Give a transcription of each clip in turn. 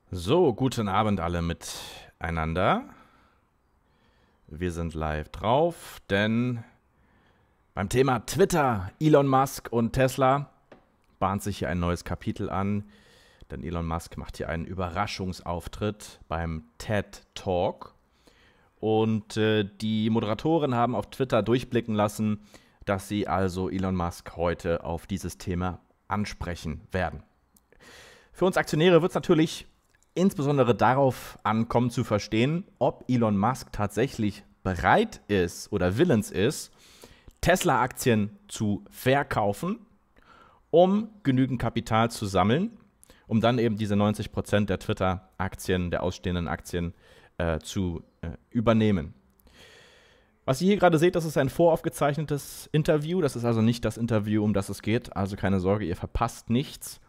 So, guten Abend alle miteinander. Wir sind live drauf, denn beim Thema Twitter, Elon Musk und Tesla bahnt sich hier ein neues Kapitel an, denn Elon Musk macht hier einen Überraschungsauftritt beim TED Talk und die Moderatoren haben auf Twitter durchblicken lassen, dass sie also Elon Musk heute auf dieses Thema ansprechen werden. Für uns Aktionäre wird es natürlich insbesondere darauf ankommen zu verstehen, ob Elon Musk tatsächlich bereit ist oder willens ist, Tesla-Aktien zu verkaufen, um genügend Kapital zu sammeln, um dann eben diese 90% der Twitter-Aktien, der ausstehenden Aktien zu übernehmen. Was ihr hier gerade seht, das ist ein voraufgezeichnetes Interview. Das ist also nicht das Interview, um das es geht. Also keine Sorge, ihr verpasst nichts.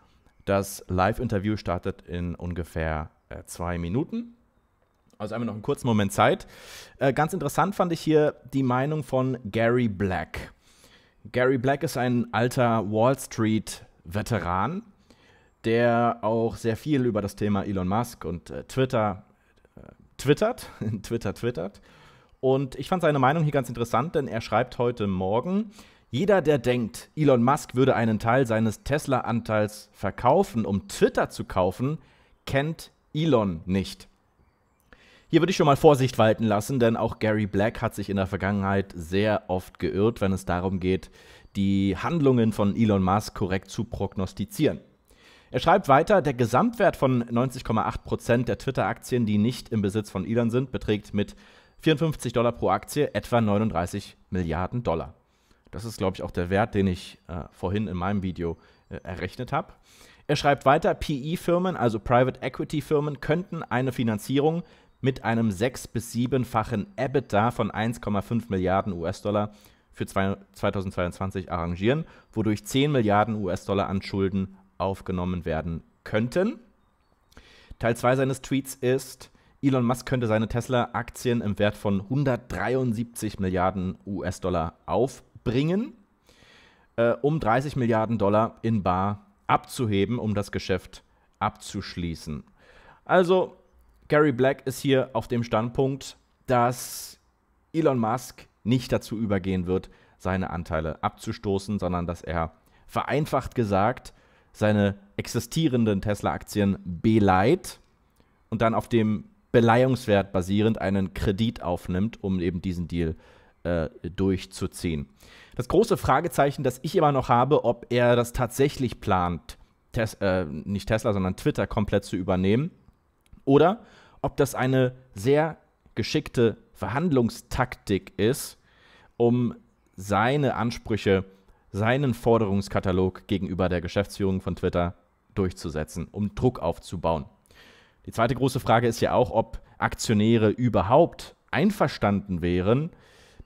Das Live-Interview startet in ungefähr 2 Minuten. Also haben wir noch einen kurzen Moment Zeit. Ganz interessant fand ich hier die Meinung von Gary Black. Gary Black ist ein alter Wall Street-Veteran, der auch sehr viel über das Thema Elon Musk und Twitter twittert. Und ich fand seine Meinung hier ganz interessant, denn er schreibt heute Morgen: Jeder, der denkt, Elon Musk würde einen Teil seines Tesla-Anteils verkaufen, um Twitter zu kaufen, kennt Elon nicht. Hier würde ich schon mal Vorsicht walten lassen, denn auch Gary Black hat sich in der Vergangenheit sehr oft geirrt, wenn es darum geht, die Handlungen von Elon Musk korrekt zu prognostizieren. Er schreibt weiter: Der Gesamtwert von 90,8% der Twitter-Aktien, die nicht im Besitz von Elon sind, beträgt mit $54 pro Aktie etwa 39 Milliarden Dollar. Das ist, glaube ich, auch der Wert, den ich vorhin in meinem Video errechnet habe. Er schreibt weiter: PE-Firmen, also Private Equity-Firmen, könnten eine Finanzierung mit einem 6- bis 7-fachen EBITDA von 1,5 Milliarden US-Dollar für 2022 arrangieren, wodurch 10 Milliarden US-Dollar an Schulden aufgenommen werden könnten. Teil 2 seines Tweets ist: Elon Musk könnte seine Tesla-Aktien im Wert von 173 Milliarden US-Dollar aufbringen, um 30 Milliarden Dollar in bar abzuheben, um das Geschäft abzuschließen. Also Gary Black ist hier auf dem Standpunkt, dass Elon Musk nicht dazu übergehen wird, seine Anteile abzustoßen, sondern dass er, vereinfacht gesagt, seine existierenden Tesla-Aktien beleiht und dann auf dem Beleihungswert basierend einen Kredit aufnimmt, um eben diesen Deal durchzuziehen. Das große Fragezeichen, das ich immer noch habe, ob er das tatsächlich plant, nicht Tesla, sondern Twitter komplett zu übernehmen, oder ob das eine sehr geschickte Verhandlungstaktik ist, um seine Ansprüche, seinen Forderungskatalog gegenüber der Geschäftsführung von Twitter durchzusetzen, um Druck aufzubauen. Die zweite große Frage ist ja auch, ob Aktionäre überhaupt einverstanden wären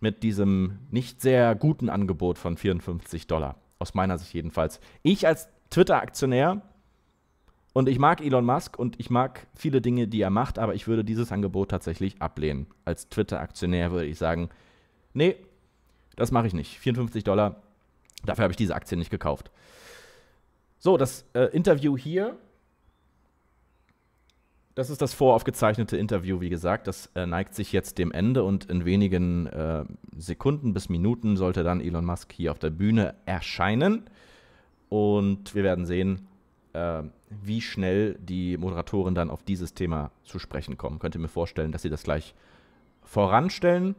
mit diesem nicht sehr guten Angebot von $54. Aus meiner Sicht jedenfalls. Ich als Twitter-Aktionär, und ich mag Elon Musk und ich mag viele Dinge, die er macht, aber ich würde dieses Angebot tatsächlich ablehnen. Als Twitter-Aktionär würde ich sagen, nee, das mache ich nicht. $54, dafür habe ich diese Aktien nicht gekauft. So, das Interview hier, das ist das voraufgezeichnete Interview, wie gesagt. Das neigt sich jetzt dem Ende und in wenigen Sekunden bis Minuten sollte dann Elon Musk hier auf der Bühne erscheinen. Und wir werden sehen, wie schnell die Moderatoren dann auf dieses Thema zu sprechen kommen. Könnt ihr mir vorstellen, dass sie das gleich voranstellen,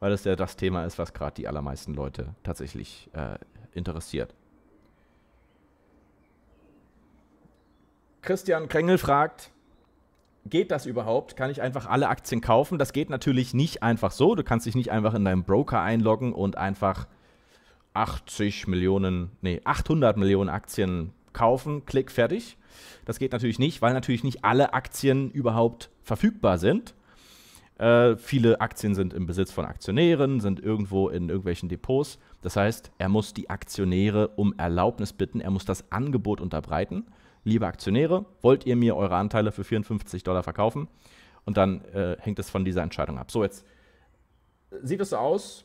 weil es ja das Thema ist, was gerade die allermeisten Leute tatsächlich interessiert. Christian Krängel fragt: Geht das überhaupt? Kann ich einfach alle Aktien kaufen? Das geht natürlich nicht einfach so. Du kannst dich nicht einfach in deinem Broker einloggen und einfach 800 Millionen Aktien kaufen, klick, fertig. Das geht natürlich nicht, weil natürlich nicht alle Aktien überhaupt verfügbar sind. Viele Aktien sind im Besitz von Aktionären, sind irgendwo in irgendwelchen Depots. Das heißt, er muss die Aktionäre um Erlaubnis bitten, er muss das Angebot unterbreiten. Liebe Aktionäre, wollt ihr mir eure Anteile für $54 verkaufen? Und dann hängt es von dieser Entscheidung ab. So, jetzt sieht es so aus,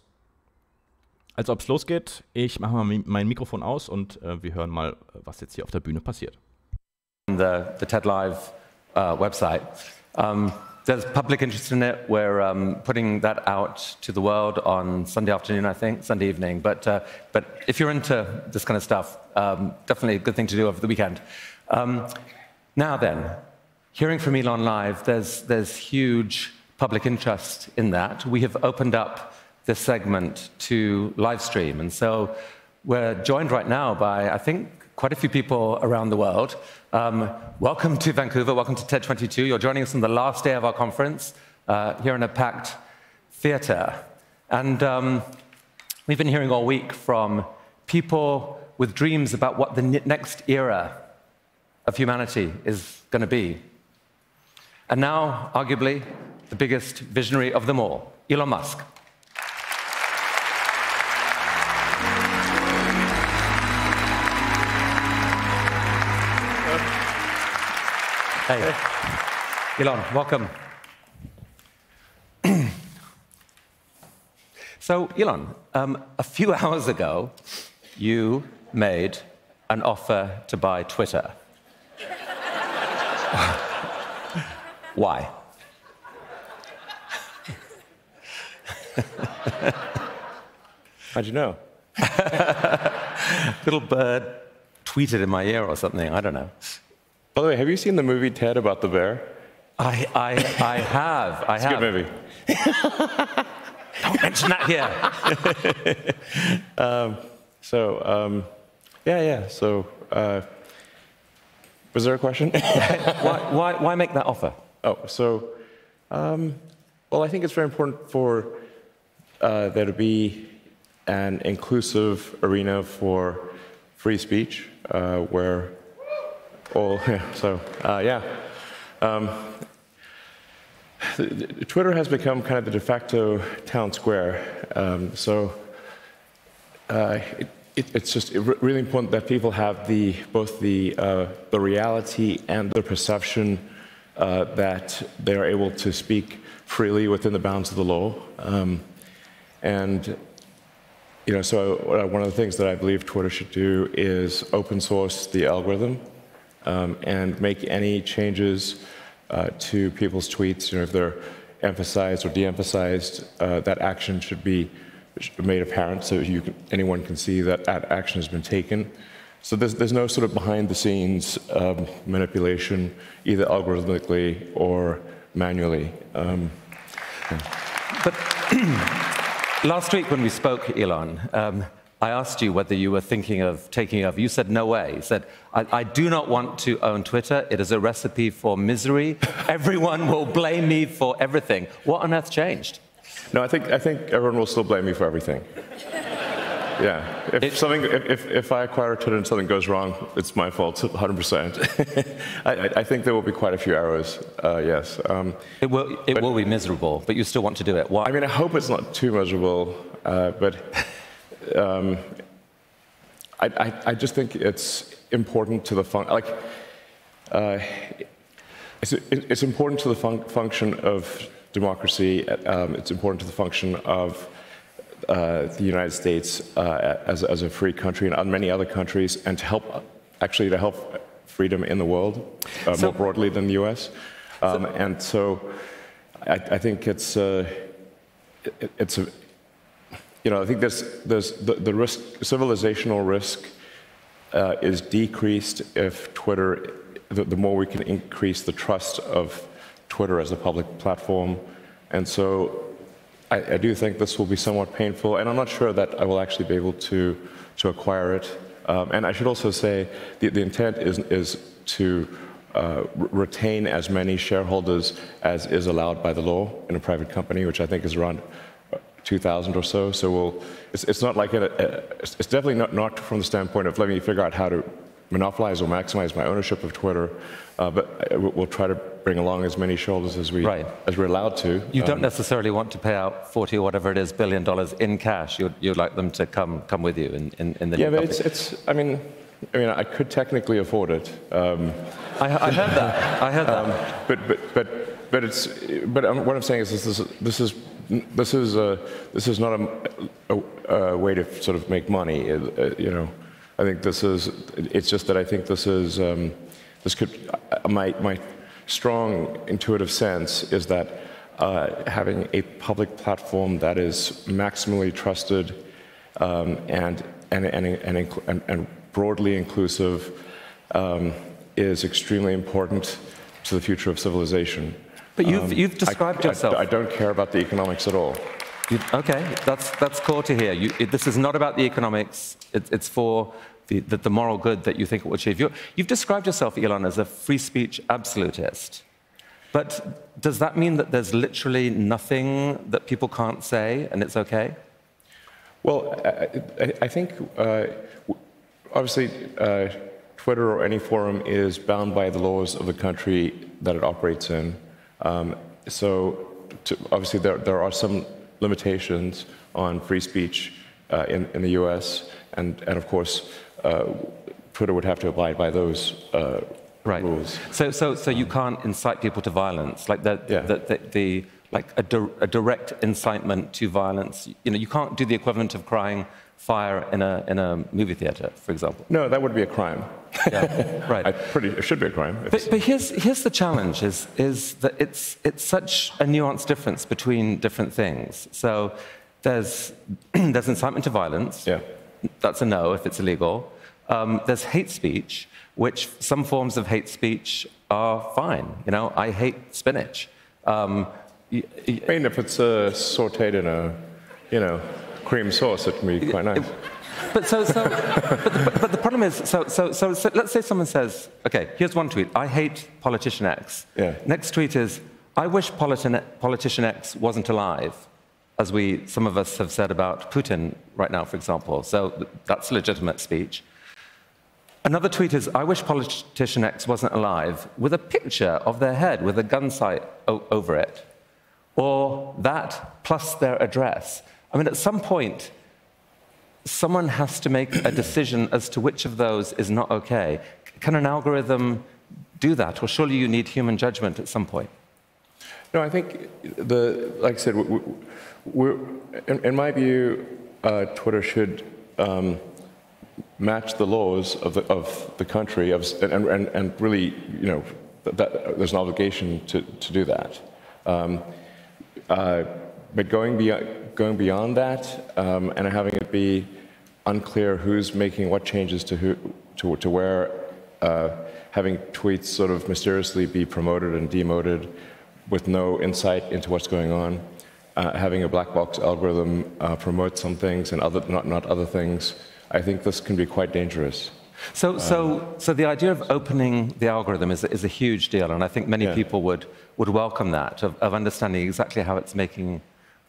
als ob es losgeht. Ich mache mal mein Mikrofon aus und wir hören mal, was jetzt hier auf der Bühne passiert. The TED Live website. There's public interest in it. We're putting that out to the world on Sunday afternoon, I think, Sunday evening. But if you're into this kind of stuff, definitely a good thing to do over the weekend. Now then, hearing from Elon live, there's huge public interest in that. We have opened up this segment to live stream, and so we're joined right now by, I think, quite a few people around the world. Welcome to Vancouver, welcome to TED22. You're joining us on the last day of our conference here in a packed theater. And we've been hearing all week from people with dreams about what the next era of humanity is going to be. And now, arguably, the biggest visionary of them all, Elon Musk. Hey, Elon, welcome. So, Elon, a few hours ago, you made an offer to buy Twitter. Why? How'd you know? Little bird tweeted in my ear or something, I don't know. By the way, have you seen the movie Ted about the bear? I have. It's a good movie. Don't mention that here. Yeah. So, was there a question? Why make that offer? Oh, so, well, I think it's very important for there to be an inclusive arena for free speech, where all, Twitter has become kind of the de facto town square. It's just really important that people have both the reality and the perception that they are able to speak freely within the bounds of the law. So one of the things that I believe Twitter should do is open source the algorithm and make any changes to people's tweets. If they're emphasized or de-emphasized, that action should be made apparent so anyone can see that action has been taken. So there's no sort of behind-the-scenes manipulation, either algorithmically or manually. But last week when we spoke, Elon, I asked you whether you were thinking of taking over. You said, no way. You said, I do not want to own Twitter. It is a recipe for misery. Everyone will blame me for everything. What on earth changed? No, I think everyone will still blame me for everything. Yeah. If I acquire Twitter and something goes wrong, it's my fault, 100%. I think there will be quite a few errors, yes. It will be miserable, but you still want to do it. Why? I mean, I hope it's not too miserable, but I just think it's important to the it's important to the function of democracy. It's important to the function of the United States as a free country and many other countries, and to help freedom in the world more broadly than the U.S. And so I think I think there's the risk, civilizational risk, is decreased if Twitter, the more we can increase the trust of Twitter as a public platform. And so I do think this will be somewhat painful, and I'm not sure that I will actually be able to acquire it. And I should also say the intent is to retain as many shareholders as is allowed by the law in a private company, which I think is around 2,000 or so. So it's not like it's definitely not from the standpoint of let me figure out how to monopolize or maximize my ownership of Twitter, but we'll try to bring along as many shareholders as we're allowed to. You don't necessarily want to pay out 40 or whatever it is $1 billion in cash. You'd like them to come with you in the yeah, but I mean, I could technically afford it. I heard that. I heard that. But what I'm saying is this is not a way to sort of make money. I think it's just that I think this could, my strong intuitive sense is that having a public platform that is maximally trusted and broadly inclusive is extremely important to the future of civilization. But you've described yourself. I don't care about the economics at all. Okay, that's cool to hear. This is not about the economics. It's for the moral good that you think it will achieve. You've described yourself, Elon, as a free speech absolutist. But does that mean that there's literally nothing that people can't say and it's okay? Well, I think, obviously, Twitter or any forum is bound by the laws of the country that it operates in. Obviously, there are some limitations on free speech in the US, and of course, Twitter would have to abide by those rules. So you can't incite people to violence, like like a direct incitement to violence. You can't do the equivalent of crying fire in a movie theater, for example. No, that would be a crime. Yeah, right. It should be a crime. But here's the challenge: is that it's such a nuanced difference between different things. So there's incitement to violence. Yeah. That's a no if it's illegal. There's hate speech, which some forms of hate speech are fine. I hate spinach. I mean, if it's sautéed in a, cream sauce, it can be quite nice. But the problem is, so let's say someone says, okay, here's one tweet: I hate politician X. Yeah. Next tweet is, I wish politician X wasn't alive, as some of us have said about Putin right now, for example. So that's legitimate speech. Another tweet is, I wish politician X wasn't alive, with a picture of their head with a gun sight over it. Or that plus their address. I mean, at some point, someone has to make a decision as to which of those is not okay. Can an algorithm do that? Or surely you need human judgment at some point? No, I think, like I said, in my view, Twitter should match the laws of the country, and really, that there's an obligation to do that. But going beyond that, and having it be unclear who's making what changes to where, having tweets sort of mysteriously be promoted and demoted with no insight into what's going on, having a black box algorithm promote some things and not other things, I think this can be quite dangerous. So the idea of opening the algorithm is a huge deal, and I think many people would welcome that, of understanding exactly how it's making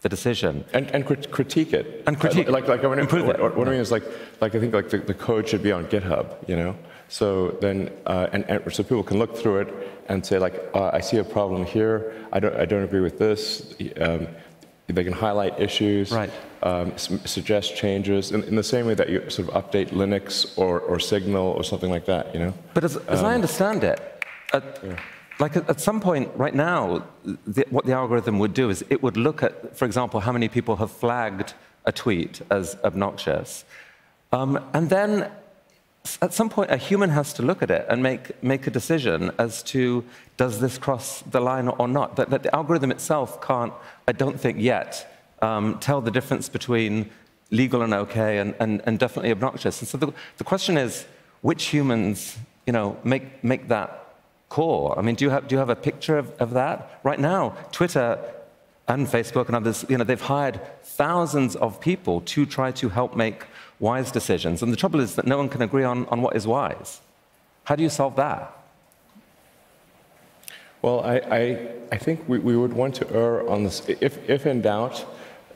the decision. And critique it. And critique like improve it. What I mean is I think the code should be on GitHub, So then, so people can look through it and say I see a problem here. I don't agree with this. They can highlight issues, right. Suggest changes in the same way that you sort of update Linux or Signal or something like that, But as I understand it, at some point right now, what the algorithm would do is it would look at, for example, how many people have flagged a tweet as obnoxious, and then at some point a human has to look at it and make a decision as to, does this cross the line or not? That the algorithm itself can't, I don't think yet, tell the difference between legal and okay and definitely obnoxious. And so the question is, which humans make that call? I mean, do you have a picture of that? Right now, Twitter and Facebook and others, they've hired thousands of people to try to help make wise decisions. And the trouble is that no one can agree on what is wise. How do you solve that? Well, I think we would want to err on this. If in doubt,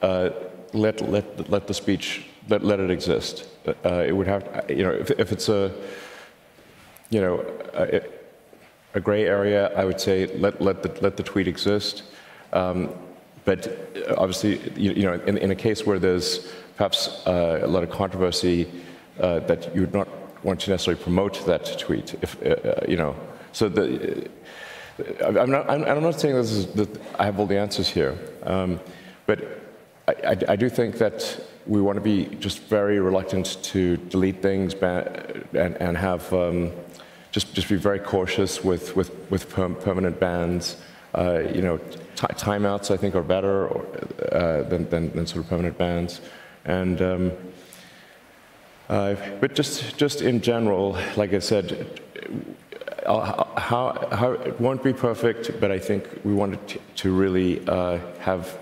let the speech, let it exist. It would have, if it's a gray area, I would say let the tweet exist. But obviously, in a case where there's perhaps a lot of controversy, that you would not want to necessarily promote that tweet. So I'm not saying that I have all the answers here, but I do think that we want to be just very reluctant to delete things and have just be very cautious with permanent bans. You know, timeouts I think are better than sort of permanent bans, and but just in general, like I said, how it won't be perfect, but I think we wanted to really have,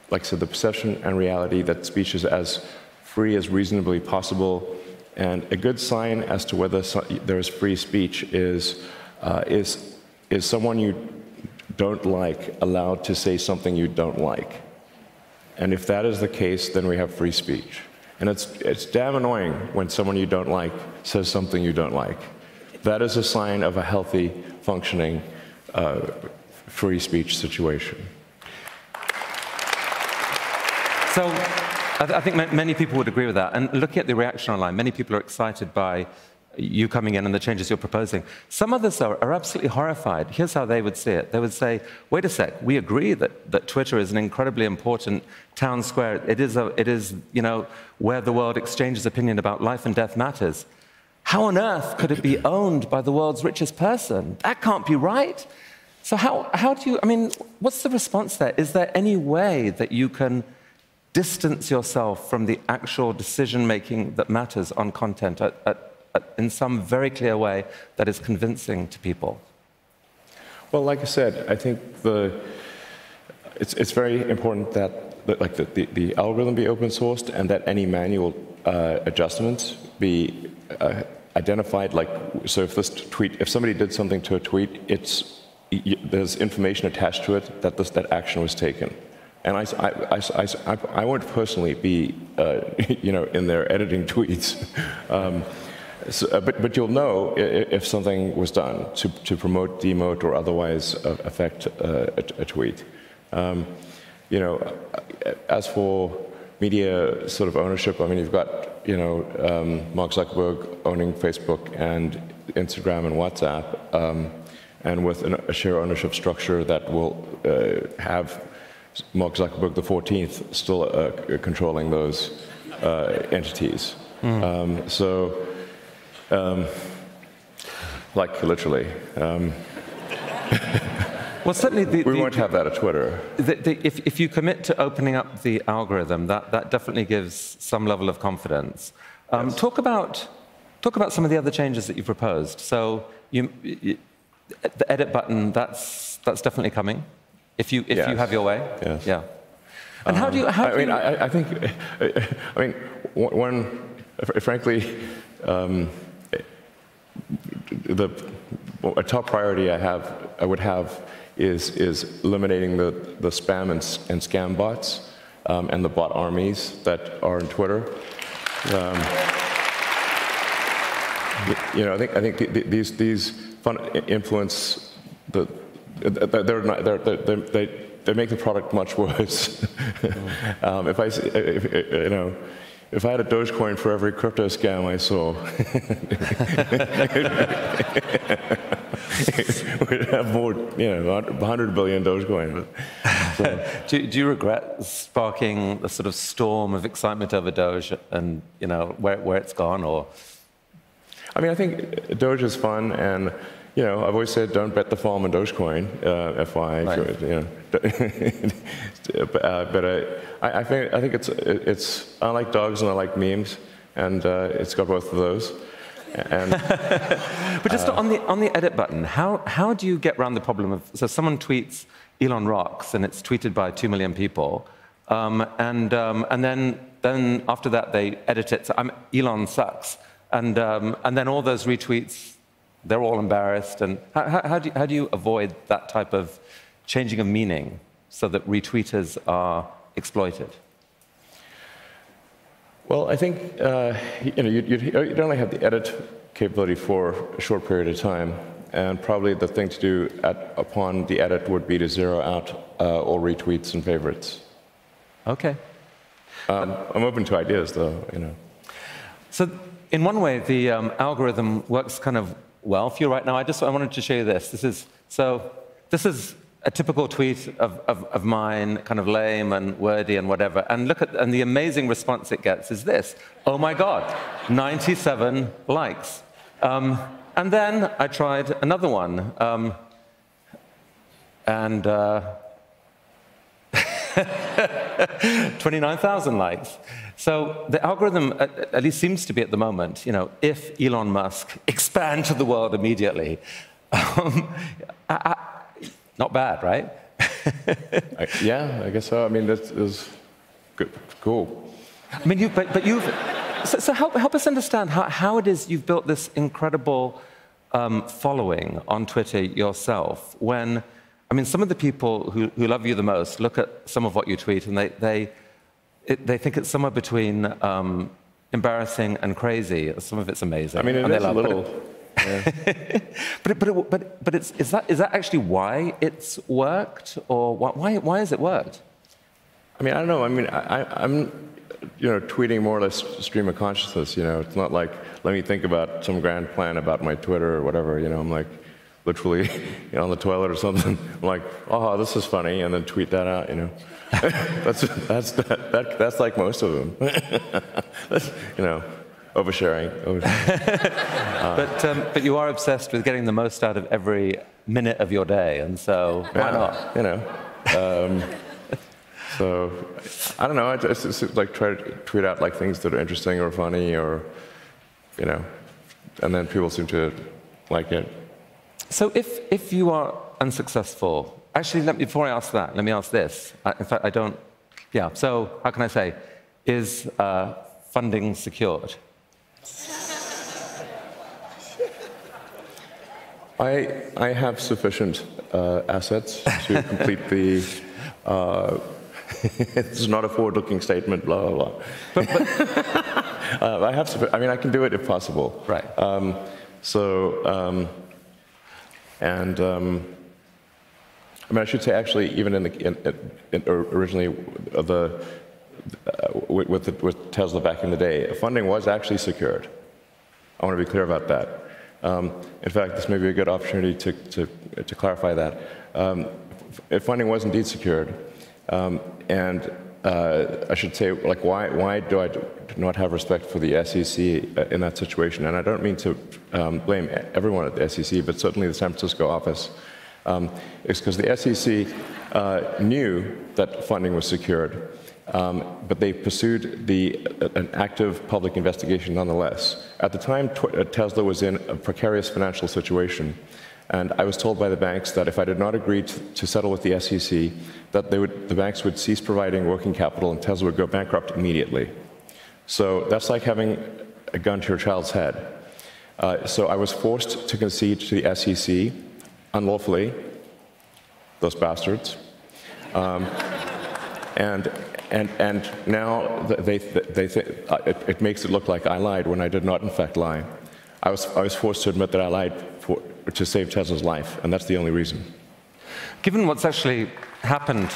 like I said, the perception and reality that speech is as free as reasonably possible. And a good sign as to whether there is free speech is someone you don't like allowed to say something you don't like. And if that is the case, then we have free speech. And it's damn annoying when someone you don't like says something you don't like. That is a sign of a healthy, functioning, free speech situation. So I think many people would agree with that. And looking at the reaction online, many people are excited by you coming in and the changes you're proposing. Some others are absolutely horrified. Here's how they would see it. They would say, wait a sec, we agree that Twitter is an incredibly important town square. It is, you know, where the world exchanges opinion about life and death matters. How on earth could it be owned by the world's richest person? That can't be right. So how do you, I mean, what's the response there? Is there any way that you can distance yourself from the actual decision-making that matters on content in some very clear way that is convincing to people? Well, like I said, I think it's very important that the algorithm be open sourced and that any manual adjustments be identified. Like, so if somebody did something to a tweet, there's information attached to it that that action was taken. And I won't personally be, you know, in there editing tweets. But you'll know if something was done to promote, demote, or otherwise affect a tweet. You know, as for media sort of ownership, I mean, you've got, you know, Mark Zuckerberg owning Facebook and Instagram and WhatsApp, and with a share ownership structure that will have Mark Zuckerberg the 14th still controlling those entities. Like literally. Well, certainly we won't have that at Twitter. If you commit to opening up the algorithm, that definitely gives some level of confidence. Yes. Talk about some of the other changes that you proposed. So the edit button, that's definitely coming. If you have your way. Yes. Yeah. And how do you? I think. I mean, one. Frankly, a top priority I would have is eliminating the spam and scam bots and the bot armies that are on Twitter. You know, I think these influence they make the product much worse. If I had a Dogecoin for every crypto scam I saw, we'd have more, you know, 100 billion Dogecoin. So. Do you regret sparking a sort of storm of excitement over Doge and, you know, where it's gone, or? I mean, I think Doge is fun, and, you know, I've always said don't bet the farm on Dogecoin, FY. Right. You know. But I think it's I like dogs and I like memes, and it's got both of those. And but just on the edit button, how do you get around the problem of, so someone tweets Elon rocks and it's tweeted by 2 million people, and then after that they edit it, so Elon sucks, and then all those retweets, they're all embarrassed, and how do you avoid that type of changing of meaning so that retweeters are exploited? Well, I think you know, you'd only have the edit capability for a short period of time, and probably the thing to do upon the edit would be to zero out all retweets and favorites. Okay. I'm open to ideas, though. You know. So, in one way, the algorithm works kind of well for you right now. I wanted to show you this. This is a typical tweet of mine, kind of lame and wordy and whatever, and and the amazing response it gets is this: oh my God, 97 likes. And And then I tried another one. 29,000 likes. So the algorithm, at least seems to be at the moment, you know, if Elon Musk expand to the world immediately. Not bad, right? Yeah, I guess so. I mean, that's good, cool. I mean, but you've... So help us understand how it is you've built this incredible following on Twitter yourself, when, I mean, some of the people who love you the most look at some of what you tweet and they think it's somewhere between embarrassing and crazy. Some of it's amazing. I mean, it is a little... Yeah. but is that actually why it's worked, or why has it worked? I mean, I don't know. I mean, I'm tweeting more or less stream of consciousness. You know, it's not like let me think about some grand plan about my Twitter or whatever. You know, I'm like literally on the toilet or something. I'm like, oh, this is funny, and then tweet that out. You know, that's like most of them. You know. Oversharing. But you are obsessed with getting the most out of every minute of your day, and so why not? You know. So I don't know. I just like try to tweet out like things that are interesting or funny, or you know, and then people seem to like it. So if you are unsuccessful, actually, before I ask that, let me ask this. In fact, I don't. Yeah. So how can I say? Is funding secured? I have sufficient assets to complete the. This is not a forward-looking statement. Blah blah blah. But I have. I mean, I can do it if possible. Right. I mean, I should say actually, even originally with Tesla back in the day, funding was actually secured. I want to be clear about that. In fact, this may be a good opportunity to clarify that. Funding was indeed secured, and I should say, like, why do I not have respect for the SEC in that situation? And I don't mean to blame everyone at the SEC, but certainly the San Francisco office. It's because the SEC knew that funding was secured. But they pursued an active public investigation nonetheless. At the time, Tesla was in a precarious financial situation, and I was told by the banks that if I did not agree to settle with the SEC, that the banks would cease providing working capital and Tesla would go bankrupt immediately. So that's like having a gun to your child's head. So I was forced to concede to the SEC unlawfully, those bastards. And now it makes it look like I lied when I did not, in fact, lie. I was forced to admit that I lied to save Tesla's life, and that's the only reason. Given what's actually happened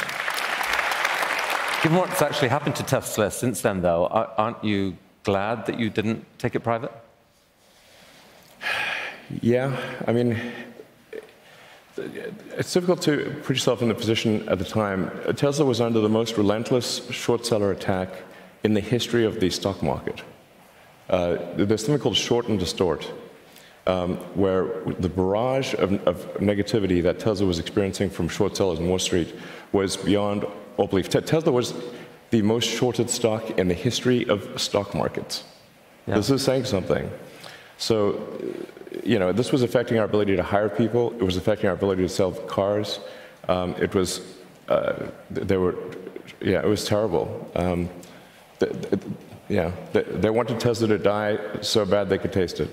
to Tesla since then, though, aren't you glad that you didn't take it private? Yeah, I mean, it's difficult to put yourself in the position at the time. Tesla was under the most relentless short seller attack in the history of the stock market. There's something called short and distort, where the barrage of negativity that Tesla was experiencing from short sellers on Wall Street was beyond all belief. Tesla was the most shorted stock in the history of stock markets. Yeah. This is saying something. So, you know, this was affecting our ability to hire people. It was affecting our ability to sell cars. It was, it was terrible. They wanted Tesla to die so bad they could taste it.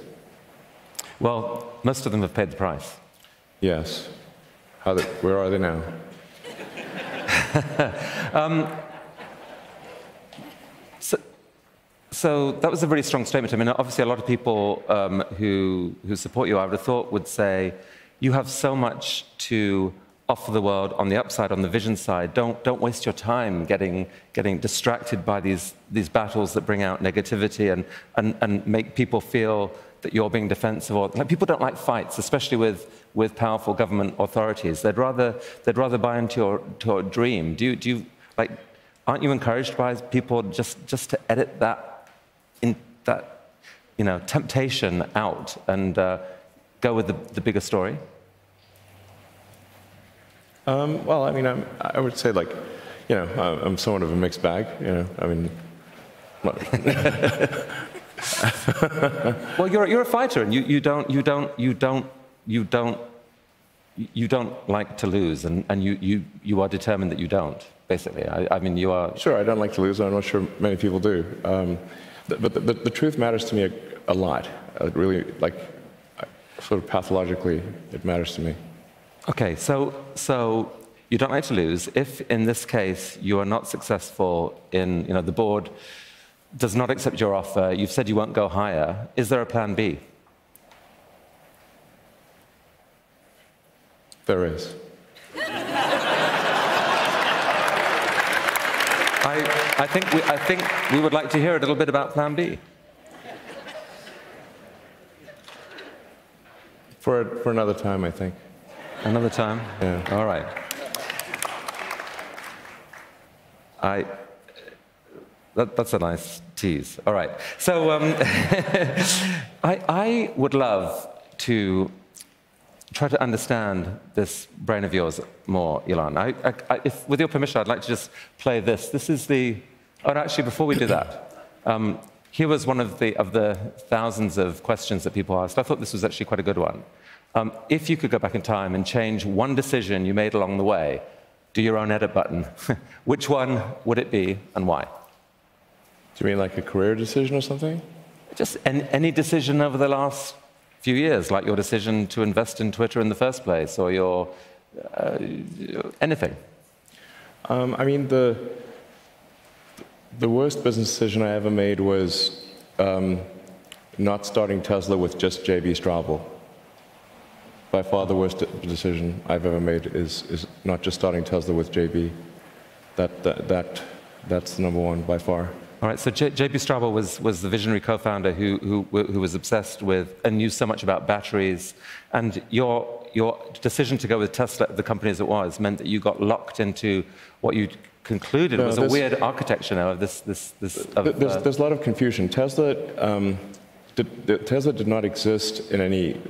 Well, most of them have paid the price. Yes. Where are they now? So that was a really strong statement. I mean, obviously, a lot of people who support you, I would have thought, would say, you have so much to offer the world on the upside, on the vision side. Don't waste your time getting distracted by these battles that bring out negativity and make people feel that you're being defensive. Or like, people don't like fights, especially with powerful government authorities. They'd rather buy into your dream. Do you like? Aren't you encouraged by people just to edit that temptation out and go with the bigger story? Well, I mean, I would say, like, you know, I'm somewhat of a mixed bag. You know, I mean. Well, you're a fighter, and you don't like to lose, and you are determined that you don't. Basically, I mean, you are. Sure, I don't like to lose. I'm not sure many people do. But the truth matters to me a lot. Really, like, sort of pathologically, it matters to me. Okay, so you don't like to lose. If, in this case, you are not successful in, you know, the board does not accept your offer, you've said you won't go higher, is there a plan B? There is. I think we would like to hear a little bit about plan B. For another time, I think. Another time? Yeah. All right. That's a nice tease. All right. So I would love to try to understand this brain of yours more, Elon. If, with your permission, I'd like to just play this. This is the... Oh, actually, before we do that, here was one of the thousands of questions that people asked. I thought this was actually quite a good one. If you could go back in time and change one decision you made along the way, do your own edit button, which one would it be and why? Do you mean like a career decision or something? Just any decision over the last few years, like your decision to invest in Twitter in the first place, or your anything. I mean, the worst business decision I ever made was not starting Tesla with just J.B. Straubel. By far the worst decision I've ever made is not just starting Tesla with J.B. That's the number one by far. All right, so J.B. Straubel was the visionary co-founder who was obsessed with and knew so much about batteries. And your decision to go with Tesla, the company as it was, meant that you got locked into what you concluded was a weird architecture now of this. There's a lot of confusion. Tesla did not exist in any.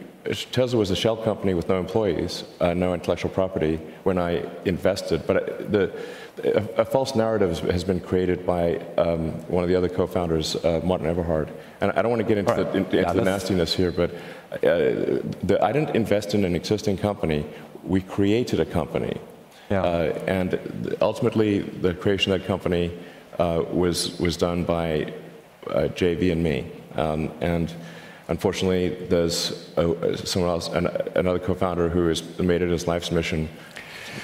Tesla was a shell company with no employees, no intellectual property when I invested. But a false narrative has been created by one of the other co-founders, Martin Eberhard. And I don't want to get into the nastiness here, but I didn't invest in an existing company. We created a company. Yeah. And ultimately, the creation of that company was done by JV and me. And unfortunately, there's someone else, another co-founder, who has made it his life's mission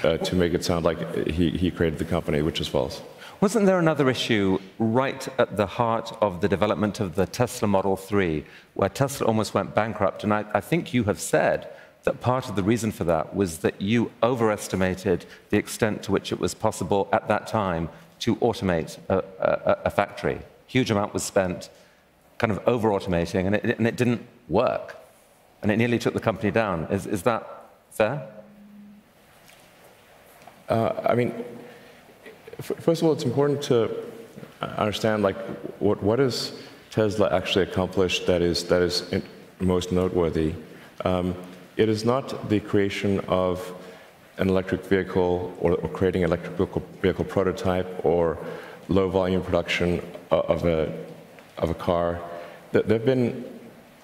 to make it sound like he created the company, which is false. Wasn't there another issue right at the heart of the development of the Tesla Model 3, where Tesla almost went bankrupt? And I think you have said that part of the reason for that was that you overestimated the extent to which it was possible at that time to automate a factory. Huge amount was spent kind of over-automating, and it didn't work. And it nearly took the company down. Is that fair? I mean, first of all, it's important to understand, like, what has Tesla actually accomplished that is most noteworthy. It is not the creation of an electric vehicle or creating an electric vehicle prototype or low volume production of a car. There have been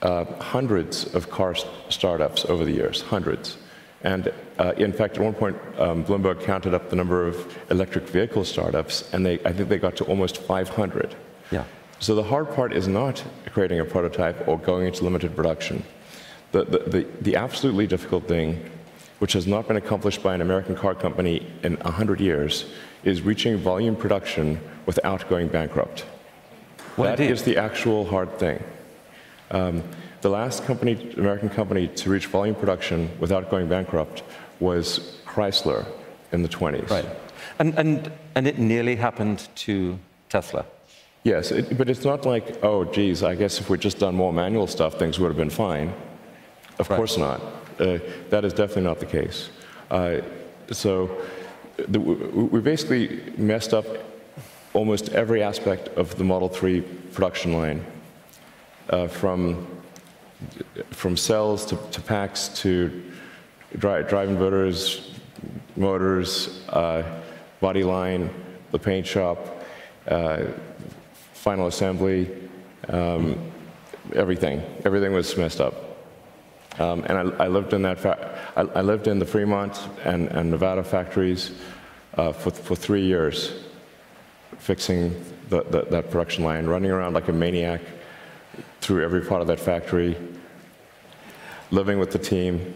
hundreds of car startups over the years, hundreds. And in fact, at one point, Bloomberg counted up the number of electric vehicle startups, and I think they got to almost 500. Yeah. So the hard part is not creating a prototype or going into limited production. The absolutely difficult thing, which has not been accomplished by an American car company in 100 years, is reaching volume production without going bankrupt. That is the actual hard thing. The last American company to reach volume production without going bankrupt was Chrysler in the 20s. Right. And it nearly happened to Tesla. Yes, but it's not like, oh, geez, I guess if we'd just done more manual stuff, things would have been fine. Of course not. That is definitely not the case. We basically messed up almost every aspect of the Model 3 production line, from from cells to packs to drive inverters, motors, body line, the paint shop, final assembly, everything. Everything was messed up. And I lived in I lived in the Fremont and Nevada factories for 3 years, fixing that production line, running around like a maniac through every part of that factory, living with the team.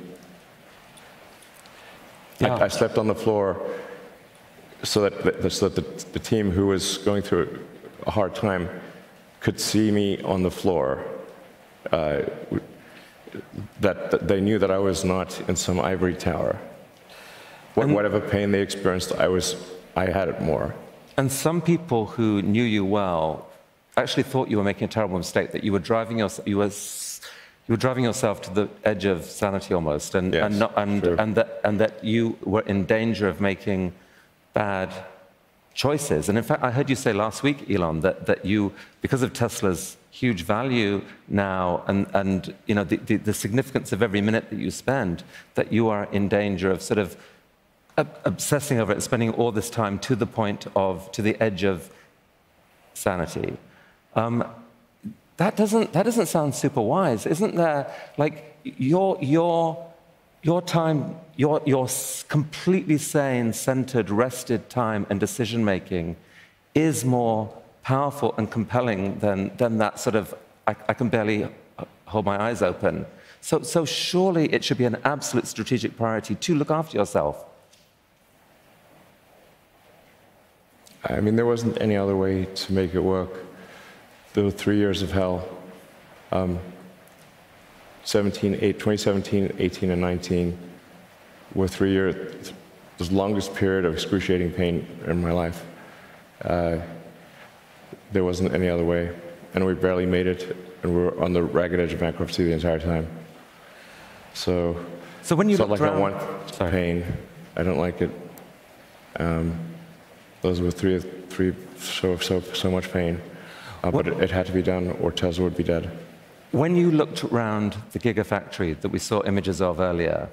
Yeah. I slept on the floor so that the team who was going through a hard time could see me on the floor, that they knew that I was not in some ivory tower. Whatever pain they experienced, I had it more. And some people who knew you well actually thought you were making a terrible mistake, that you were driving yourself, you were driving yourself to the edge of sanity almost, and that you were in danger of making bad choices. And in fact, I heard you say last week, Elon, that you, because of Tesla's huge value now and you know the significance of every minute that you spend, that you are in danger of sort of obsessing over it and spending all this time to the point of, to the edge of sanity. That doesn't sound super wise, isn't there? Like your time, your completely sane, centered, rested time and decision making is more powerful and compelling than that sort of I can barely hold my eyes open. So surely it should be an absolute strategic priority to look after yourself. I mean, there wasn't any other way to make it work. There were 3 years of hell. 2017, 18, and 19 were 3 years, the longest period of excruciating pain in my life. There wasn't any other way. And we barely made it, and we were on the ragged edge of bankruptcy the entire time. So when you it's not looked like around, I want pain. I don't like it. Those were so much pain. But it had to be done, or Tesla would be dead. When you looked around the Gigafactory that we saw images of earlier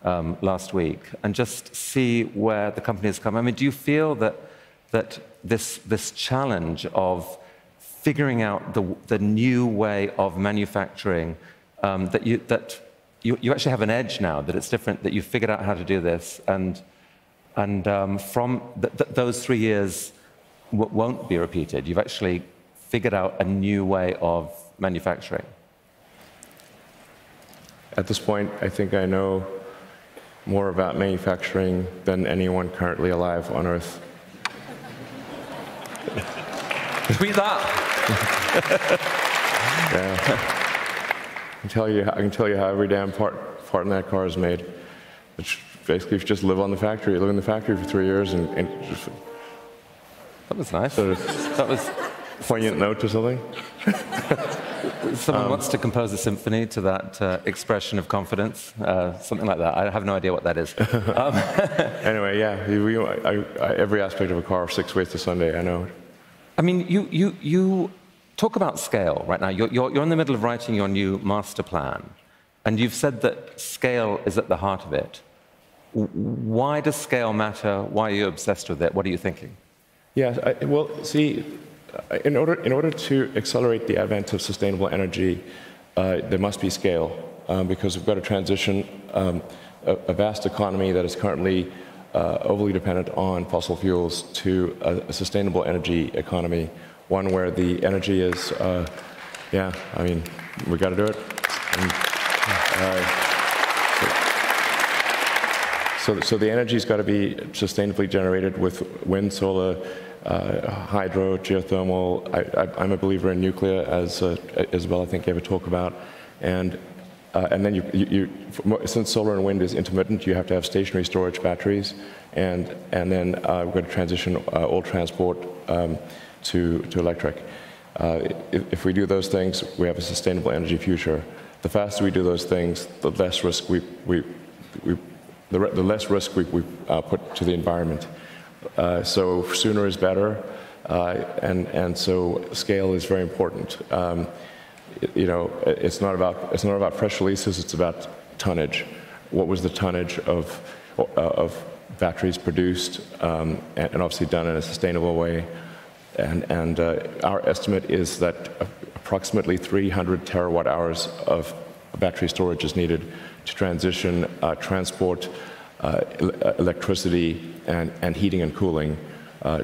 last week, and just see where the company has come, I mean, do you feel that this challenge of figuring out the new way of manufacturing, that you actually have an edge now, that it's different, that you've figured out how to do this, and from those 3 years won't be repeated. You've actually figured out a new way of manufacturing. At this point, I think I know more about manufacturing than anyone currently alive on Earth. Tweet that. Yeah. I can tell you how every damn part in that car is made. It's basically, if you just live in the factory for 3 years and just, that was nice. Sort of that was poignant note or something. Someone wants to compose a symphony to that expression of confidence, something like that. I have no idea what that is. Anyway, yeah, every aspect of a car, 6 ways to Sunday, I know. I mean, you talk about scale right now. You're in the middle of writing your new master plan, and you've said that scale is at the heart of it. Why does scale matter? Why are you obsessed with it? What are you thinking? Yeah, well, see, in order to accelerate the advent of sustainable energy, there must be scale, because we've got to transition a vast economy that is currently overly dependent on fossil fuels to a sustainable energy economy, one where the energy is, yeah, I mean, we got to do it. So the energy's got to be sustainably generated with wind, solar, hydro, geothermal. I'm a believer in nuclear, as Isabel, I think, gave a talk about. And then since solar and wind is intermittent, you have to have stationary storage batteries. And then we're going to transition all transport to electric. If we do those things, we have a sustainable energy future. The faster we do those things, the less risk we put to the environment. So sooner is better, and so scale is very important. you know, it's not about press releases. It's about tonnage. What was the tonnage of batteries produced, and obviously done in a sustainable way? And our estimate is that approximately 300 terawatt hours of battery storage is needed to transition transport, electricity, and heating and cooling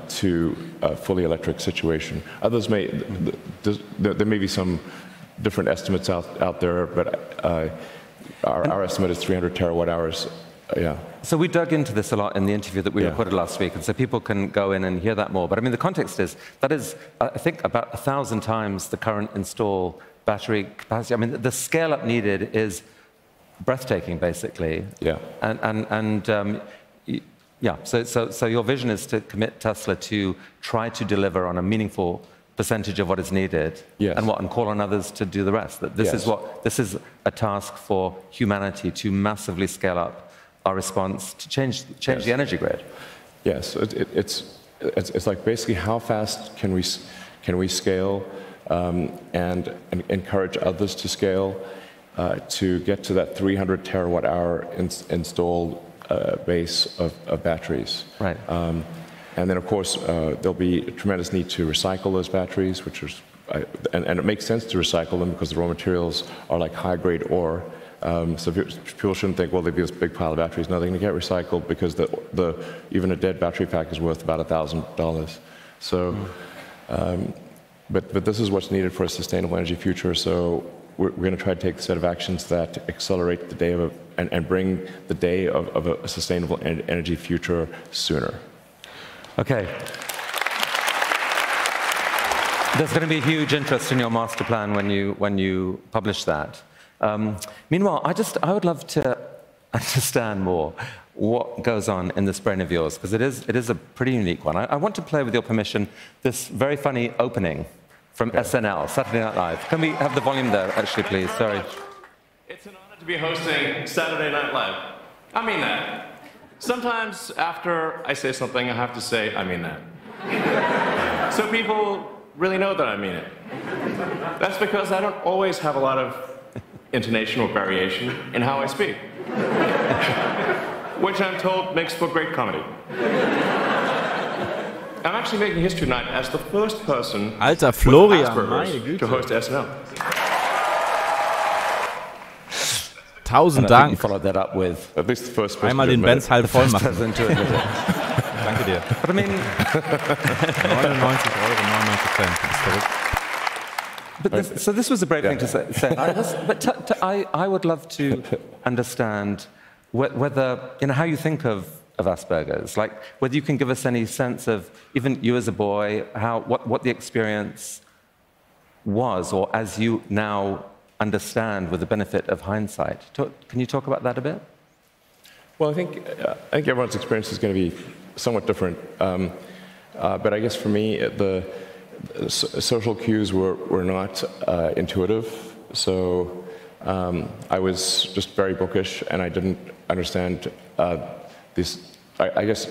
to a fully electric situation. Others there may be some different estimates out there, but our estimate is 300 terawatt hours. Yeah. So we dug into this a lot in the interview that we recorded last week, and so people can go in and hear that more. But I mean, the context is, that is, I think, about 1,000 times the current install battery capacity. I mean, the scale-up needed is breathtaking, basically. Yeah. So your vision is to commit Tesla to try to deliver on a meaningful percentage of what is needed, yes. and call on others to do the rest. That this is a task for humanity to massively scale up our response to change yes. the energy grid. Yes, it's like basically how fast can we scale and encourage others to scale to get to that 300 terawatt hour installed base of batteries. Right. And then, of course, there'll be a tremendous need to recycle those batteries, which is, and it makes sense to recycle them because the raw materials are like high-grade ore. So people shouldn't think, well, there'd be this big pile of batteries. No, they're going to get recycled because even a dead battery pack is worth about $1,000. So, but this is what's needed for a sustainable energy future. So we're going to try to take a set of actions that accelerate the day of and bring the day of a sustainable energy future sooner. Okay. There's going to be huge interest in your master plan when you publish that. Meanwhile, I would love to understand more what goes on in this brain of yours, because it is a pretty unique one. I want to play, with your permission, this very funny opening from SNL, Saturday Night Live. Can we have the volume there, actually, please? Sorry. It's an honor to be hosting Saturday Night Live. I mean that. Sometimes after I say something, I have to say, I mean that. So people really know that I mean it. That's because I don't always have a lot of intonation or variation in how I speak, which I'm told makes for great comedy. I'm actually making history tonight as the first person Alter, Florian, with meine Asperger's Güte. to host SNL. 1000 You Dank. followed that up with At least the first person. Einmal den Benz halt voll machen. into it. Danke dir. But I mean, 99 Euro, 99 Cent. Das ist verrückt. but so this was a brave thing to say. I would love to understand whether, how you think of Asperger's, like whether you can give us any sense of, even you as a boy, what the experience was, or as you now understand with the benefit of hindsight. Can you talk about that a bit? Well, I think everyone's experience is going to be somewhat different. But I guess for me, the social cues were not intuitive. So I was just very bookish, and I didn't understand these. I guess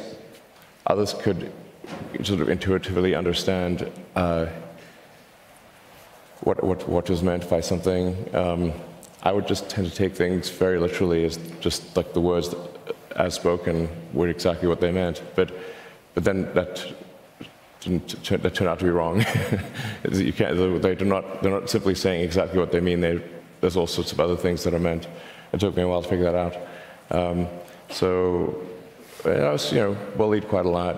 others could sort of intuitively understand what was meant by something. I would just tend to take things very literally, as just like the words as spoken were exactly what they meant. But then that turned out to be wrong. You can't. They're not simply saying exactly what they mean. There's all sorts of other things that are meant. It took me a while to figure that out. So I was, bullied quite a lot.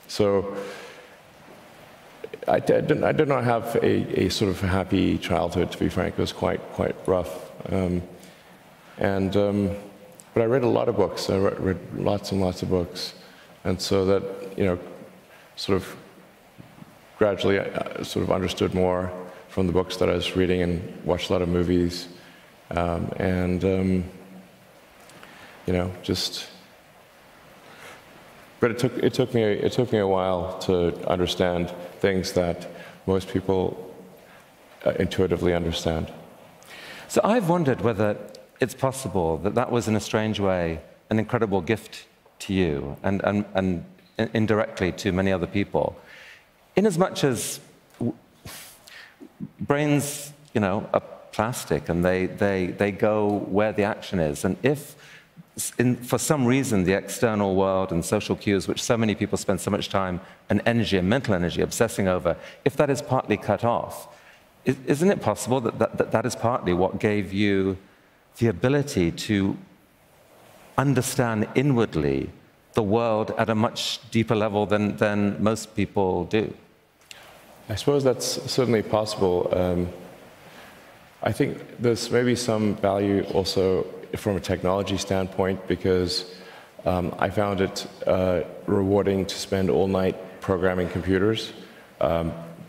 So I did not have a sort of happy childhood, to be frank. It was quite rough. But I read a lot of books. I read lots and lots of books, and so that sort of gradually I sort of understood more from the books that I was reading, and watched a lot of movies, just. But it took me a while to understand things that most people intuitively understand. So I've wondered whether it's possible that was, in a strange way, an incredible gift to you, and indirectly to many other people, in as much as brains, are plastic, and they go where the action is. And if, for some reason, the external world and social cues, which so many people spend so much time and energy and mental energy obsessing over, if that is partly cut off, isn't it possible that is partly what gave you the ability to understand inwardly the world at a much deeper level than most people do? I suppose that's certainly possible. I think there's maybe some value also from a technology standpoint, because I found it rewarding to spend all night programming computers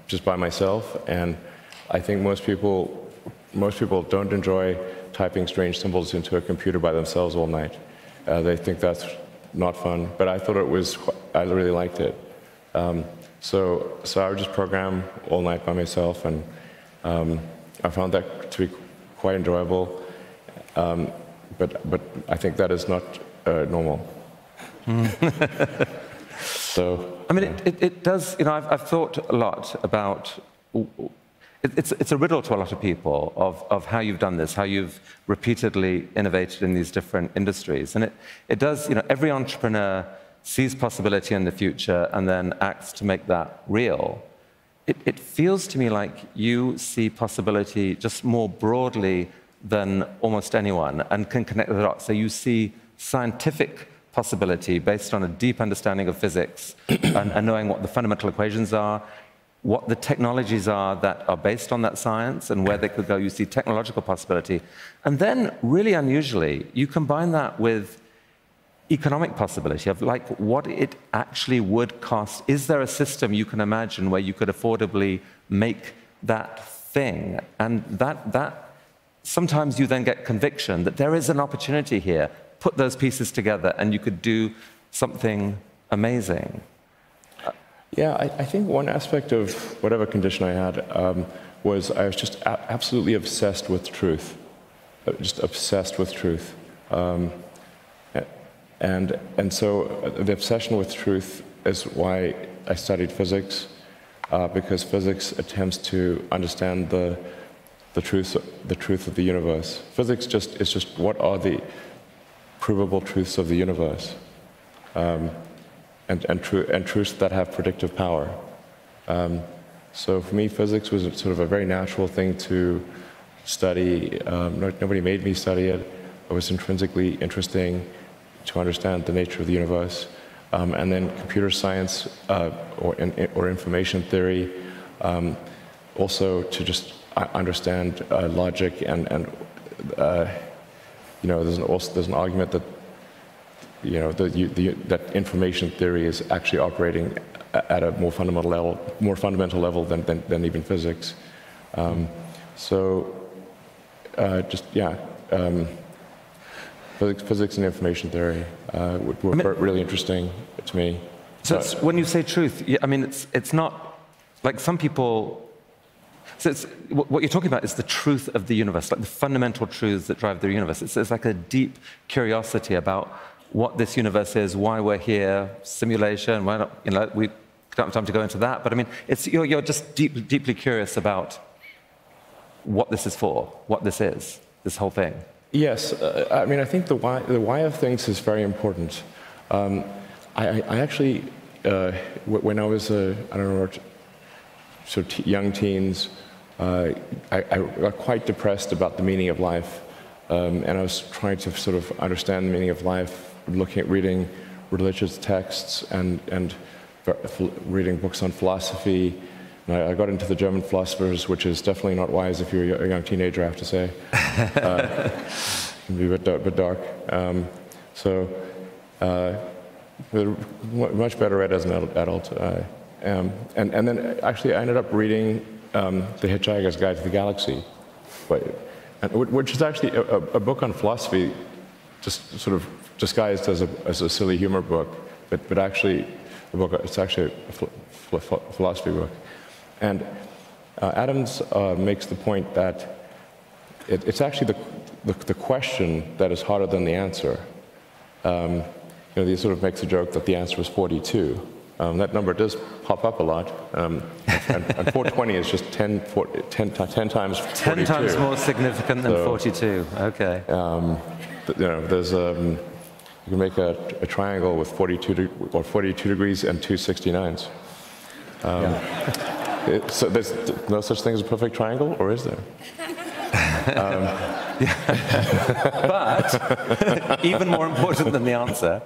just by myself, and I think most people don't enjoy typing strange symbols into a computer by themselves all night. They think that's not fun, but I thought I really liked it. So I would just program all night by myself, and I found that to be quite enjoyable. But I think that is not normal. So I mean, it does. I've thought a lot about. It's a riddle to a lot of people of how you've done this, how you've repeatedly innovated in these different industries. And it does, every entrepreneur sees possibility in the future and then acts to make that real. It feels to me like you see possibility just more broadly than almost anyone and can connect the dots. So you see scientific possibility based on a deep understanding of physics and knowing what the fundamental equations are, what the technologies are that are based on that science and where they could go. You see technological possibility. And then, really unusually, you combine that with economic possibility of like what it actually would cost. Is there a system you can imagine where you could affordably make that thing? And that sometimes you then get conviction that there is an opportunity here. Put those pieces together and you could do something amazing. Yeah, I think one aspect of whatever condition I had was I was just absolutely obsessed with truth, just obsessed with truth. And so the obsession with truth is why I studied physics, because physics attempts to understand the truth of the universe. Physics is just what are the provable truths of the universe. And truths that have predictive power. So for me, physics was sort of a very natural thing to study. Nobody made me study it. It was intrinsically interesting to understand the nature of the universe. And then computer science or information theory, also to just understand logic and there's an argument that that information theory is actually operating at a more fundamental level than even physics. Physics and information theory were really interesting to me. So when you say truth, I mean it's not like some people. So what you're talking about is the truth of the universe, like the fundamental truths that drive the universe. It's like a deep curiosity about what this universe is, why we're here, simulation. Why not, we don't have time to go into that. But I mean, you're just deeply curious about what this is for, what this is, this whole thing. Yes, I mean, I think the why of things is very important. I actually, when I was young teens, I got quite depressed about the meaning of life, and I was trying to sort of understand the meaning of life, reading religious texts and reading books on philosophy. And I got into the German philosophers, which is definitely not wise if you're a young teenager, I have to say. It can be a bit dark. Much better read as an adult. And then actually I ended up reading The Hitchhiker's Guide to the Galaxy, which is actually a book on philosophy, just sort of disguised as a silly humor book, but actually it's actually a philosophy book. And Adams makes the point that it's actually the question that is harder than the answer. He sort of makes a joke that the answer is 42, That number does pop up a lot. And 420 is just 10 times 42. 10 times more significant than 42. Okay. There's you can make a triangle with 42 degrees and two 69s. So there's no such thing as a perfect triangle, or is there? But even more important than the answer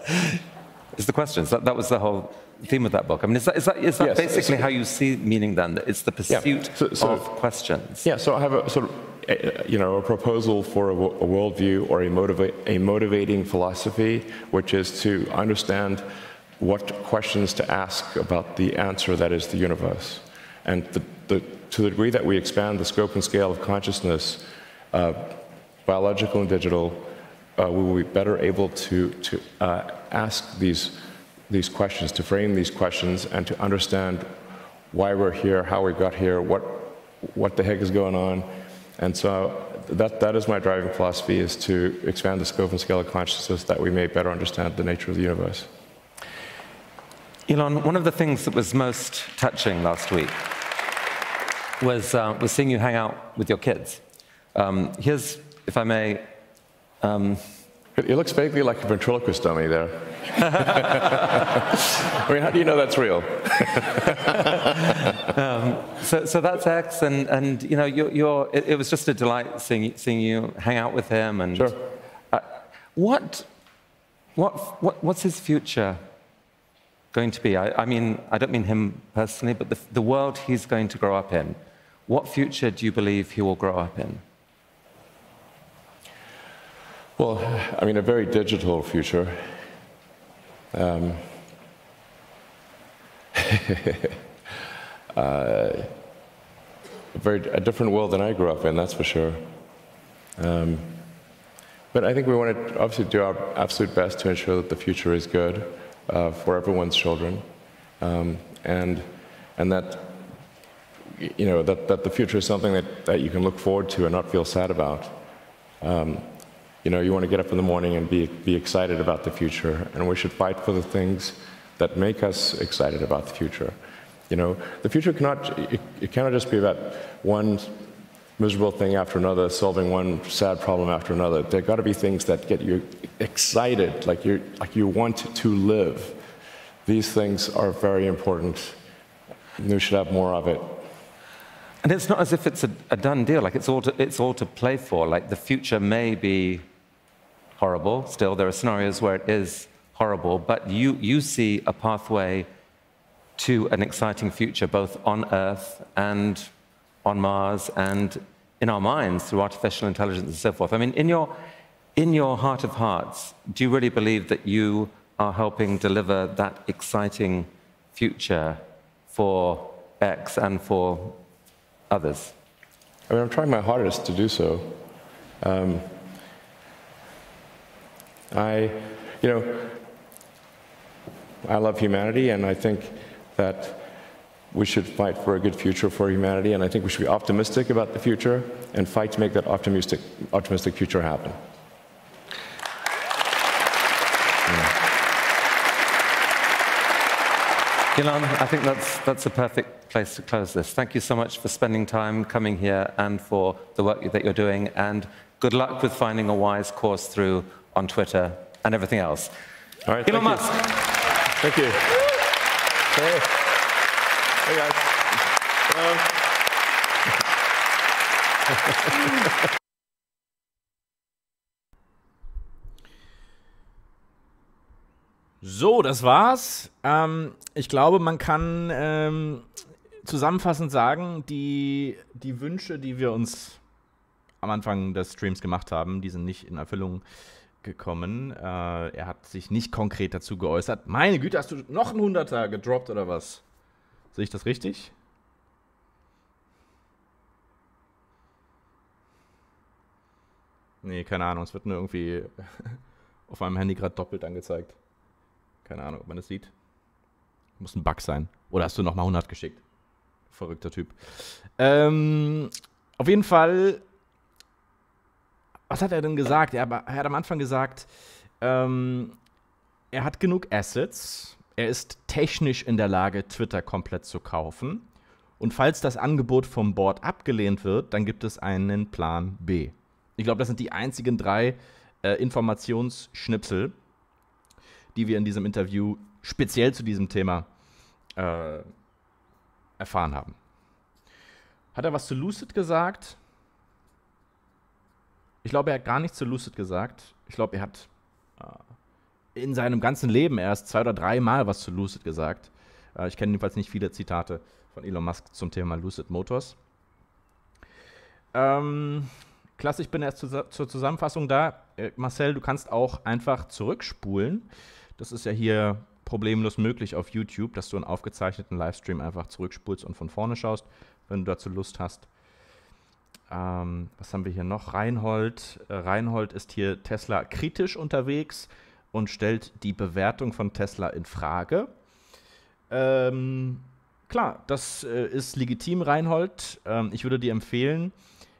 is the questions. That was the whole theme of that book. I mean, is that yes, basically how you see meaning then? That it's the pursuit of questions. Yeah. So I have a sort of a proposal for a worldview or a motivating philosophy, which is to understand what questions to ask about the answer that is the universe. And to the degree that we expand the scope and scale of consciousness, biological and digital, we will be better able to ask these questions, to frame these questions, and to understand why we're here, how we got here, what the heck is going on. And so that is my driving philosophy, is to expand the scope and scale of consciousness that we may better understand the nature of the universe. Elon, one of the things that was most touching last week was seeing you hang out with your kids. Here's, if I may... It looks vaguely like a ventriloquist dummy there. I mean, how do you know that's real? So that's X, and you know, it was just a delight seeing you hang out with him. And sure. What's his future going to be? I mean, I don't mean him personally, but the world he's going to grow up in. What future do you believe he will grow up in? Well, I mean, a very digital future. A different world than I grew up in, that's for sure. But I think we want to obviously do our absolute best to ensure that the future is good for everyone's children, and that that the future is something that you can look forward to and not feel sad about. You know, you want to get up in the morning and be excited about the future, and we should fight for the things that make us excited about the future. You know, the future cannot just be about one miserable thing after another, solving one sad problem after another. There got to be things that get you excited, like you want to live. These things are very important. We should have more of it. And it's not as if it's a done deal. Like it's all to play for. Like the future may be horrible. Still, there are scenarios where it is horrible, but you see a pathway to an exciting future, both on Earth and on Mars and in our minds through artificial intelligence and so forth. I mean, in your heart of hearts, do you really believe that you are helping deliver that exciting future for X and for others? I mean, I'm trying my hardest to do so. I love humanity, and I think that we should fight for a good future for humanity, and I think we should be optimistic about the future and fight to make that optimistic future happen. Elon, I think that's a perfect place to close this. Thank you so much for spending time coming here and for the work that you're doing, and good luck with finding a wise course through on Twitter and everything else. All right, Elon Musk. Thank you. Hey. Hey, guys. So, das war's. Ich glaube, man kann zusammenfassend sagen, die Wünsche, die wir uns am Anfang des Streams gemacht haben, die sind nicht in Erfüllung gekommen. Er hat sich nicht konkret dazu geäußert. Meine Güte, hast du noch einen 100er gedroppt oder was? Sehe ich das richtig? Nee, keine Ahnung. Es wird nur irgendwie auf meinem Handy gerade doppelt angezeigt. Keine Ahnung, ob man das sieht. Muss ein Bug sein. Oder hast du nochmal 100 geschickt? Verrückter Typ. Auf jeden Fall, was hat er denn gesagt? Er hat am Anfang gesagt, er hat genug Assets. er ist technisch in der Lage, Twitter komplett zu kaufen. Und falls das Angebot vom Board abgelehnt wird, dann gibt es einen Plan B. Ich glaube, das sind die einzigen 3 Informationsschnipsel, die wir in diesem Interview speziell zu diesem Thema erfahren haben. Hat er was zu Lucid gesagt? Ich glaube, er hat gar nichts zu Lucid gesagt. Ich glaube, er hat in seinem ganzen Leben erst 2 oder 3 Mal was zu Lucid gesagt. Ich kenne jedenfalls nicht viele Zitate von Elon Musk zum Thema Lucid Motors. Klasse, ich bin erst zur Zusammenfassung da. Marcel, du kannst auch einfach zurückspulen. Das ist ja hier problemlos möglich auf YouTube, dass du einen aufgezeichneten Livestream einfach zurückspulst und von vorne schaust, wenn du dazu Lust hast. Was haben wir hier noch? Reinhold. Reinhold ist hier Tesla kritisch unterwegs und stellt die Bewertung von Tesla in Frage. Klar, das ist legitim, Reinhold. Ich würde dir empfehlen,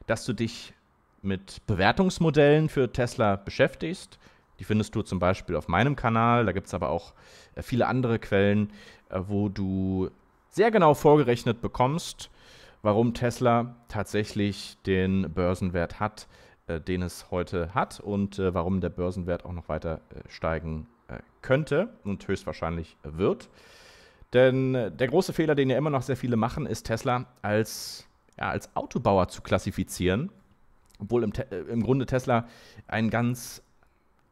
dass du dich mit Bewertungsmodellen für Tesla beschäftigst. Die findest du zum Beispiel auf meinem Kanal. Da gibt es aber auch viele andere Quellen, wo du sehr genau vorgerechnet bekommst, warum Tesla tatsächlich den Börsenwert hat, den es heute hat und warum der Börsenwert auch noch weiter steigen könnte und höchstwahrscheinlich wird. Denn der große Fehler, den ja immer noch sehr viele machen, ist Tesla als Autobauer zu klassifizieren, obwohl im Grunde Tesla ein ganz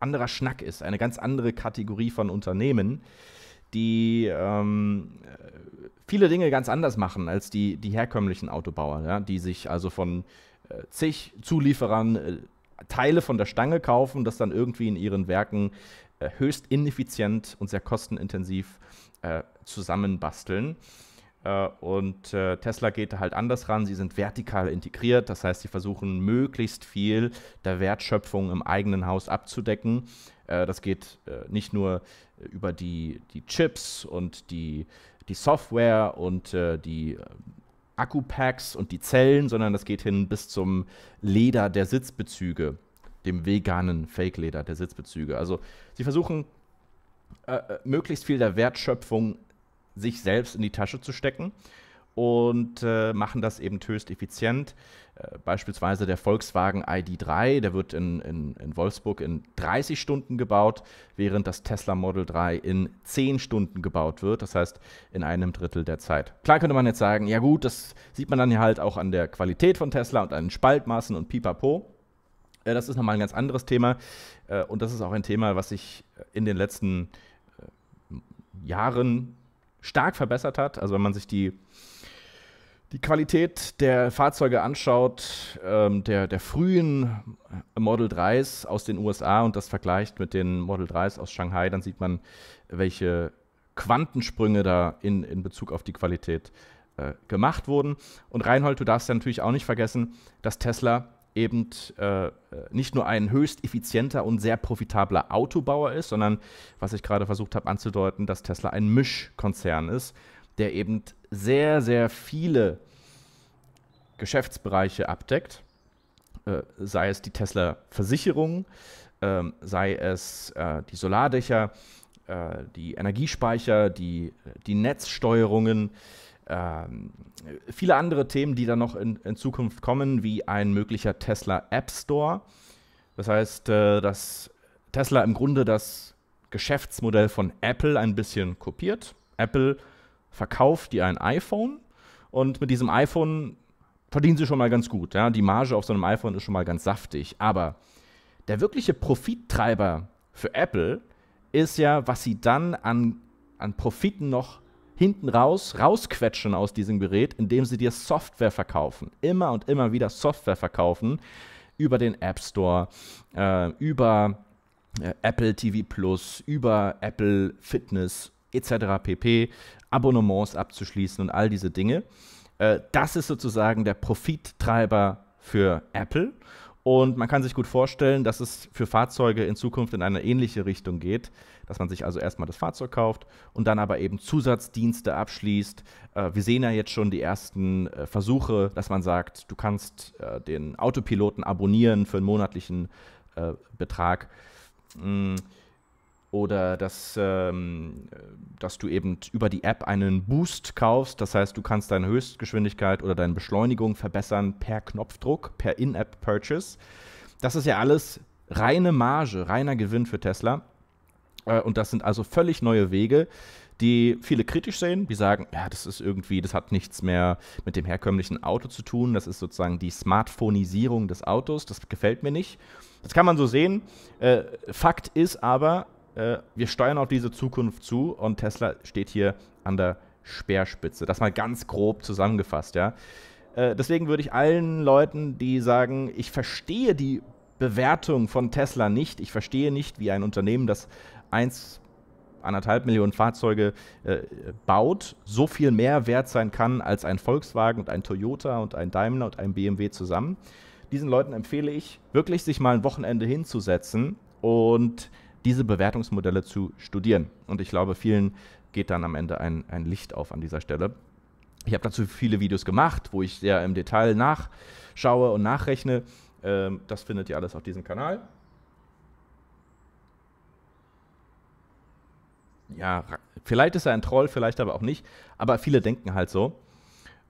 anderer Schnack ist, eine ganz andere Kategorie von Unternehmen, die viele Dinge ganz anders machen als die herkömmlichen Autobauer, ja, die sich also von zig Zulieferern Teile von der Stange kaufen, das dann irgendwie in ihren Werken höchst ineffizient und sehr kostenintensiv zusammenbasteln. Tesla geht da halt anders ran. Sie sind vertikal integriert, das heißt, sie versuchen möglichst viel der Wertschöpfung im eigenen Haus abzudecken. Das geht nicht nur über die Chips und die Software und die Akkupacks und die Zellen, sondern das geht hin bis zum Leder der Sitzbezüge, dem veganen Fake-Leder der Sitzbezüge. Also sie versuchen möglichst viel der Wertschöpfung sich selbst in die Tasche zu stecken und machen das eben höchst effizient. Beispielsweise der Volkswagen ID.3, der wird in Wolfsburg in 30 Stunden gebaut, während das Tesla Model 3 in 10 Stunden gebaut wird, das heißt in einem Drittel der Zeit. Klar könnte man jetzt sagen, ja gut, das sieht man dann ja halt auch an der Qualität von Tesla und an den Spaltmaßen und pipapo. Das ist nochmal ein ganz anderes Thema und das ist auch ein Thema, was sich in den letzten Jahren stark verbessert hat. Also wenn man sich die Qualität der Fahrzeuge anschaut, der frühen Model 3s aus den USA und das vergleicht mit den Model 3s aus Shanghai, dann sieht man, welche Quantensprünge da in Bezug auf die Qualität gemacht wurden. Und Reinhold, du darfst ja natürlich auch nicht vergessen, dass Tesla eben nicht nur ein höchst effizienter und sehr profitabler Autobauer ist, sondern, was ich gerade versucht habe anzudeuten, dass Tesla ein Mischkonzern ist, der eben sehr, sehr viele Geschäftsbereiche abdeckt, sei es die Tesla-Versicherung, sei es die Solardächer, die Energiespeicher, die Netzsteuerungen, viele andere Themen, die dann noch in Zukunft kommen, wie ein möglicher Tesla App Store. Das heißt, dass Tesla im Grunde das Geschäftsmodell von Apple ein bisschen kopiert. Apple verkauft dir ein iPhone und mit diesem iPhone verdienen sie schon mal ganz gut. Ja? Die Marge auf so einem iPhone ist schon mal ganz saftig. Aber der wirkliche Profittreiber für Apple ist ja, was sie dann an Profiten noch hinten rausquetschen aus diesem Gerät, indem sie dir Software verkaufen. Immer und immer wieder Software verkaufen über den App Store, über Apple TV Plus, über Apple Fitness etc. pp. Abonnements abzuschließen und all diese Dinge. Das ist sozusagen der Profittreiber für Apple. Und man kann sich gut vorstellen, dass es für Fahrzeuge in Zukunft in eine ähnliche Richtung geht, dass man sich also erstmal das Fahrzeug kauft und dann aber eben Zusatzdienste abschließt. Wir sehen ja jetzt schon die ersten Versuche, dass man sagt, du kannst den Autopiloten abonnieren für einen monatlichen Betrag. oder dass du eben über die App einen Boost kaufst. Das heißt, du kannst deine Höchstgeschwindigkeit oder deine Beschleunigung verbessern per Knopfdruck, per In-App-Purchase. Das ist ja alles reine Marge, reiner Gewinn für Tesla. Und das sind also völlig neue Wege, die viele kritisch sehen, die sagen, ja, das ist irgendwie, das hat nichts mehr mit dem herkömmlichen Auto zu tun, das ist sozusagen die Smartphonisierung des Autos, das gefällt mir nicht. Das kann man so sehen. Fakt ist aber, wir steuern auf diese Zukunft zu und Tesla steht hier an der Speerspitze. Das mal ganz grob zusammengefasst, ja. Deswegen würde ich allen Leuten, die sagen, ich verstehe die Bewertung von Tesla nicht, ich verstehe nicht, wie ein Unternehmen, das 1,5 Millionen Fahrzeuge baut, so viel mehr wert sein kann als ein Volkswagen und ein Toyota und ein Daimler und ein BMW zusammen. Diesen Leuten empfehle ich, wirklich sich mal ein Wochenende hinzusetzen und diese Bewertungsmodelle zu studieren. Und ich glaube, vielen geht dann am Ende ein Licht auf an dieser Stelle. Ich habe dazu viele Videos gemacht, wo ich sehr im Detail nachschaue und nachrechne. Das findet ihr alles auf diesem Kanal. Ja, vielleicht ist er ein Troll, vielleicht aber auch nicht. Aber viele denken halt so.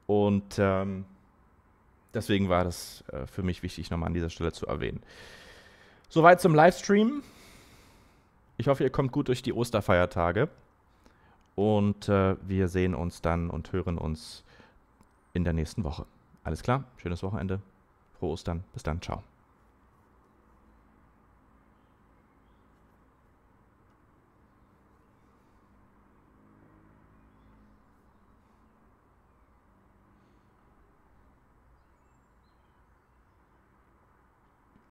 Und deswegen war das für mich wichtig, nochmal an dieser Stelle zu erwähnen. Soweit zum Livestream. Ich hoffe, ihr kommt gut durch die Osterfeiertage. Und wir sehen uns dann und hören uns in der nächsten Woche. Alles klar? Schönes Wochenende. Frohe Ostern. Bis dann. Ciao.